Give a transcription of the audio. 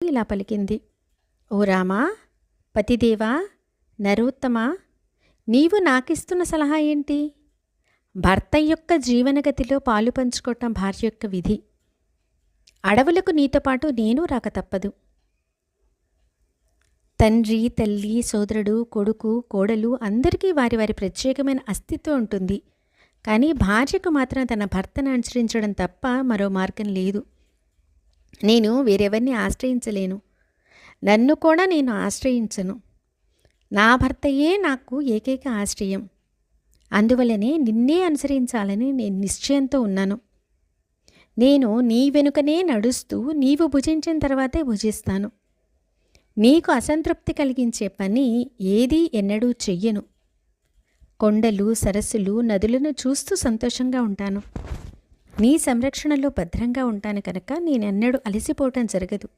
ఇలా పలికింది. ఓ రామా, పతిదేవా, నరోత్తమా, నీవు నాకిస్తున్న సలహా ఏంటి? భర్త యొక్క జీవనగతిలో పాలు పంచుకోవటం భార్య యొక్క విధి. అడవులకు నీతో పాటు నేను రాక తప్పదు. తండ్రి, తల్లి, సోదరుడు, కొడుకు, కోడలు అందరికీ వారి వారి ప్రత్యేకమైన అస్తిత్వం ఉంటుంది. కానీ భార్యకు మాత్రం తన భర్తను అనుసరించడం తప్ప మరో మార్గం లేదు. నేను వేరెవరిని ఆశ్రయించలేను. నన్ను కూడా నేను ఆశ్రయించను. నా భర్తయే నాకు ఏకైక ఆశ్రయం. అందువల్లనే నిన్నే అనుసరించాలని నేను నిశ్చయంతో ఉన్నాను. నేను నీ వెనుకనే నడుస్తూ నీవు భుజించిన తర్వాతే భుజిస్తాను. నీకు అసంతృప్తి కలిగించే పని ఏదీ ఎన్నడూ చెయ్యను. కొండలు, సరస్సులు, నదులను చూస్తూ సంతోషంగా ఉంటాను. నీ సంరక్షణలో భద్రంగా ఉంటాను కనుక నేనెన్నడూ అలసిపోవటం జరగదు.